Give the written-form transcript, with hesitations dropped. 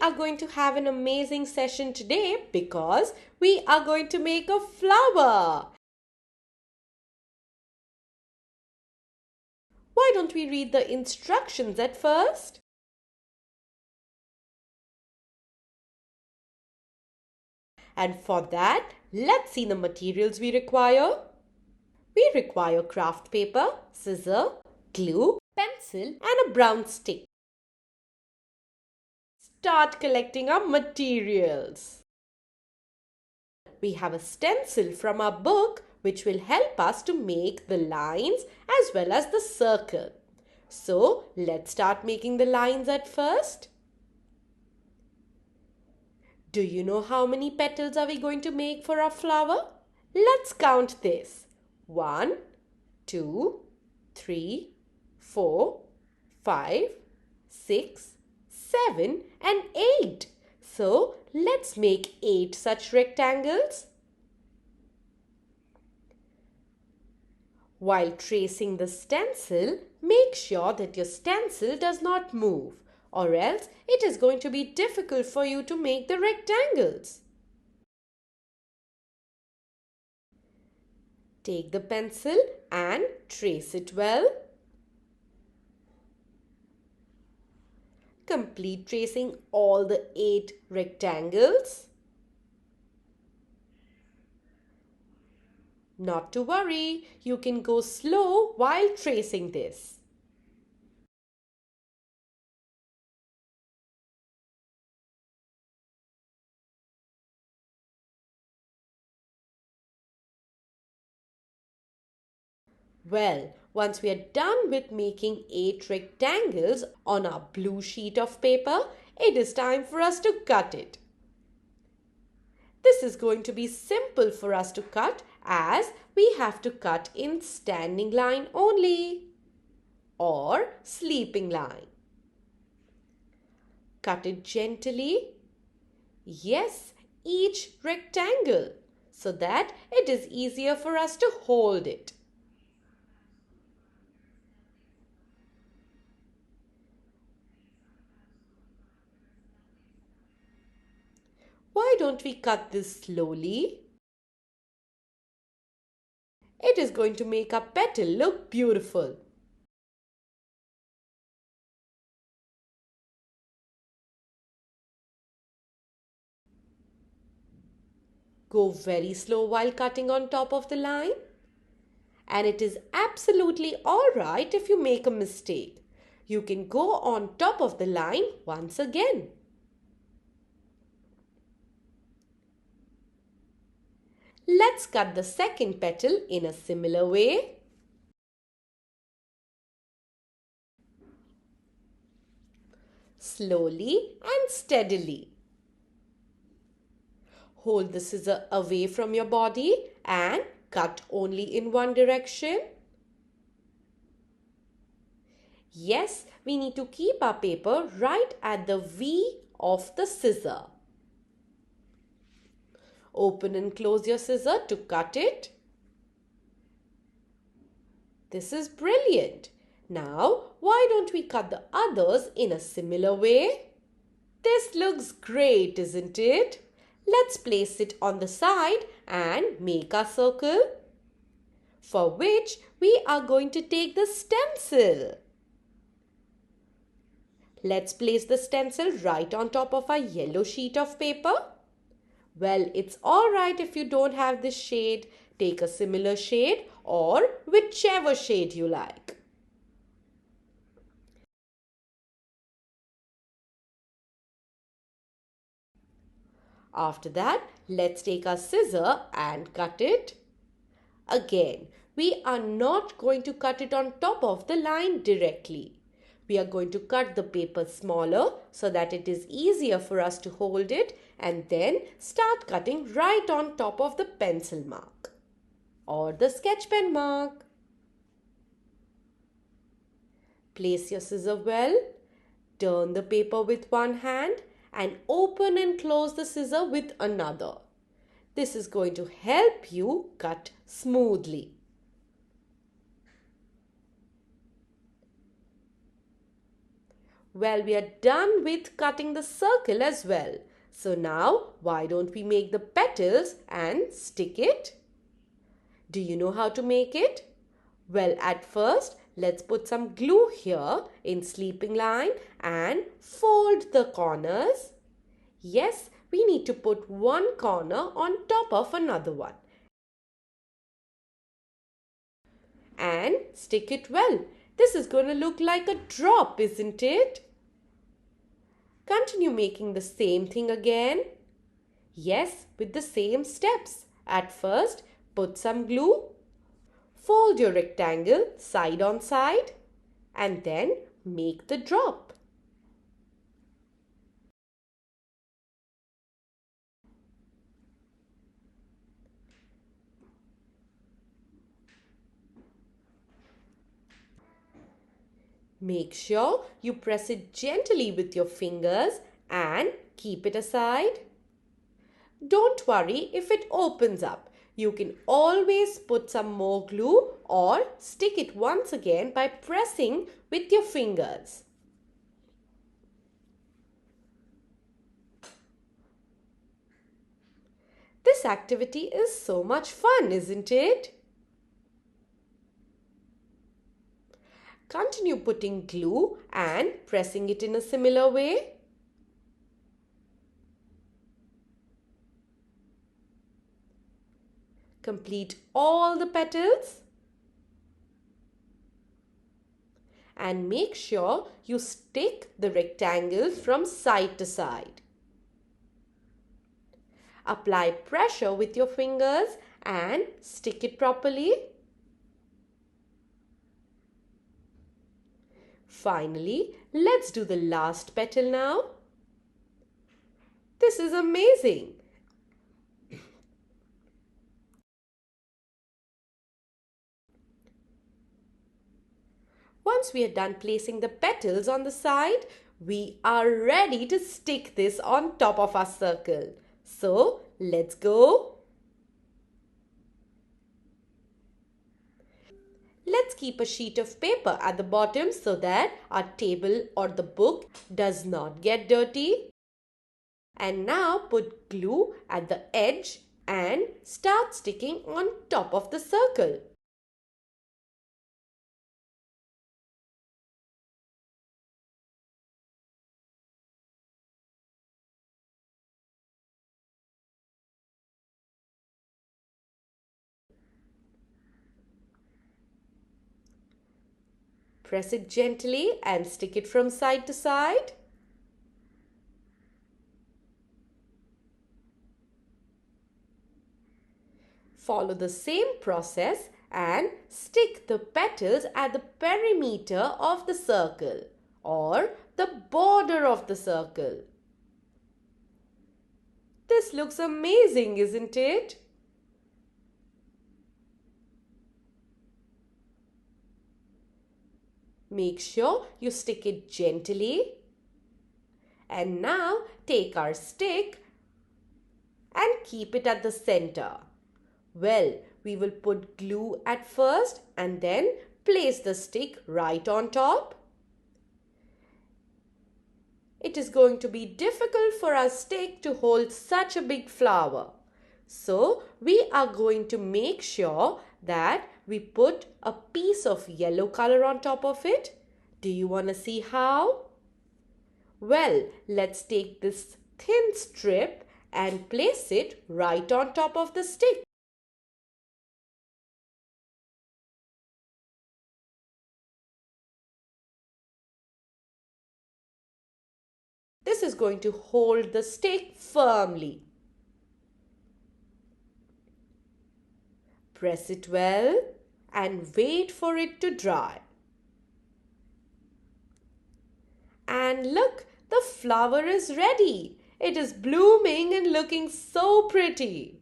are going to have an amazing session today because we are going to make a flower. Why don't we read the instructions at first? And for that, let's see the materials we require. We require craft paper, scissors, glue, pencil and a brown stick. Start collecting our materials. We have a stencil from our book which will help us to make the lines as well as the circle. So let's start making the lines at first. Do you know how many petals are we going to make for our flower? Let's count this. 1, 2, 3, 4, 5, 6, 7 and 8. So let's make 8 such rectangles. While tracing the stencil, make sure that your stencil does not move, or else it is going to be difficult for you to make the rectangles. Take the pencil and trace it well. Complete tracing all the 8 rectangles. Not to worry, you can go slow while tracing this. Well, once we are done with making 8 rectangles on our blue sheet of paper, it is time for us to cut it. This is going to be simple for us to cut as we have to cut in standing line only or sleeping line. Cut it gently. Yes, each rectangle so that it is easier for us to hold it. Why don't we cut this slowly? It is going to make our petal look beautiful. Go very slow while cutting on top of the line. And it is absolutely alright if you make a mistake. You can go on top of the line once again. Let's cut the second petal in a similar way. Slowly and steadily. Hold the scissor away from your body and cut only in one direction. Yes, we need to keep our paper right at the V of the scissor. Open and close your scissor to cut it. This is brilliant. Now, why don't we cut the others in a similar way? This looks great, isn't it? Let's place it on the side and make our circle, for which we are going to take the stencil. Let's place the stencil right on top of our yellow sheet of paper. Well, it's alright if you don't have this shade. Take a similar shade or whichever shade you like. After that, let's take our scissor and cut it. Again, we are not going to cut it on top of the line directly. We are going to cut the paper smaller so that it is easier for us to hold it and then start cutting right on top of the pencil mark or the sketch pen mark. Place your scissor well, turn the paper with one hand and open and close the scissor with another. This is going to help you cut smoothly. Well, we are done with cutting the circle as well. So now, why don't we make the petals and stick it? Do you know how to make it? Well, at first, let's put some glue here in sleeping line and fold the corners. Yes, we need to put one corner on top of another one and stick it well. This is going to look like a drop, isn't it? Continue making the same thing again. Yes, with the same steps. At first, put some glue, fold your rectangle side on side, and then make the drop. Make sure you press it gently with your fingers and keep it aside. Don't worry if it opens up. You can always put some more glue or stick it once again by pressing with your fingers. This activity is so much fun, isn't it? Continue putting glue and pressing it in a similar way. Complete all the petals and make sure you stick the rectangle from side to side. Apply pressure with your fingers and stick it properly. Finally, let's do the last petal now. This is amazing. Once we are done placing the petals on the side, we are ready to stick this on top of our circle. So, let's go. Let's keep a sheet of paper at the bottom so that our table or the book does not get dirty. And now put glue at the edge and start sticking on top of the circle. Press it gently and stick it from side to side. Follow the same process and stick the petals at the perimeter of the circle or the border of the circle. This looks amazing, isn't it? Make sure you stick it gently. And now take our stick and keep it at the center. Well, we will put glue at first and then place the stick right on top. It is going to be difficult for our stick to hold such a big flower. So, we are going to make sure that we put a piece of yellow color on top of it. Do you want to see how? Well, let's take this thin strip and place it right on top of the stick. This is going to hold the stick firmly. Press it well and wait for it to dry. And look, the flower is ready. It is blooming and looking so pretty.